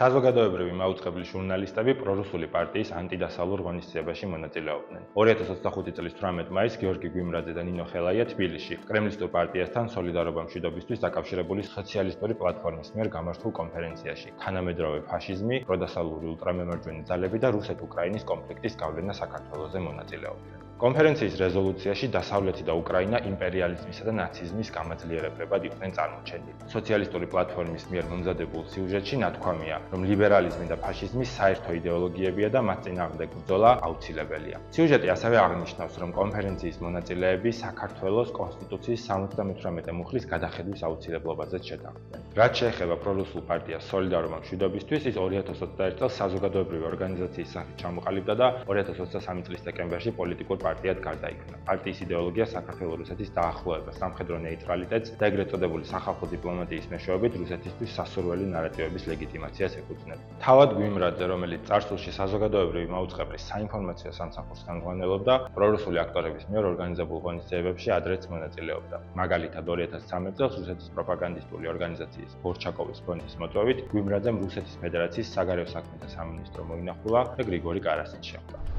საზოგადოებრივი მაუწყებლის ჟურნალისტები პრორუსული პარტიის ანტიდასავლურ ღონისძიებაში მონაწილეობდნენ. 2025 წლის 18 მაისს გიორგი გვიმრაძე და ნინო ხელაია თბილისში კრემლისტურ პარტიასთან სოლიდარობა მშვიდობისთვის დაკავშირებული სოციალისტური პლატფორმის მიერ გამართულ კონფერენციაში თანამედროვე ფაშიზმი, პროდასავლური ულტრამემარჯვენე ძალები და რუსეთ-უკრაინის კონფლიქტის გავლენა საქართველოზე მონაწილეობდნენ. კონფერენციის რეზოლუციაში დასავლეთი და უკრაინა იმპერიალიზმისა და ნაციზმის გამაძლიერებლებად იყვნენ წარმოჩენილი. სოციალისტური პლატფორმის მიერ მომზადებულ სიუჟეტში ნათქვამია, რომ ლიბერალიზმი და ფაშიზმი საერთო იდეოლოგიებია და მათ წინააღმდეგ ბრძოლა აუცილებელია. სიუჟეტი ასევე აღნიშნავს, რომ კონფერენციის მონაწილეები საქართველოს კონსტიტუციის 78 მუხლის გადახედვის აუცილებლობაზეც შეთანხმდნენ. რაც შეეხება პრორუსულ პარტიას სოლიდარობა მშვიდობისთვის, ის 2021 წელს საზოგადოებრივი ორგანიზაციის სახით ჩამოყალიბდა და 2023 წლის დეკემბერში პოლიტიკურ პარტიად გარდაიქმნა. პარტიის იდეოლოგია საქართველოს-რუსეთის დაახლოება, სამხედრო ნეიტრალიტეტს და ეგრეთ წოდებული სახალხო დიპლომატიის მეშვეობით რუსეთისთვის სასურველი ნარატივების ლეგიტიმაციას ეკუთვნოდა. თავად გვიმრაძე, რომელიც წარსულში საზოგადოებრივი მაუწყებლის საინფორმაციო სამსახურს ხელმძღვანელობდა, პრორუსული აქტორების მიერ ორგანიზებულ ღონისძიებებში ადრეც მონაწილეობდა. მაგალითად, 2013 წელს რუსეთის პროპაგანდისტული ორგანიზაციის ბორჩაკოვის ფონდის მოწვევით გვიმრაძემ რუსეთის ფედერაციის საგარეო საქმეთა სამინისტრო მოინახულა და გრიგორი კარასიც შეხვდა.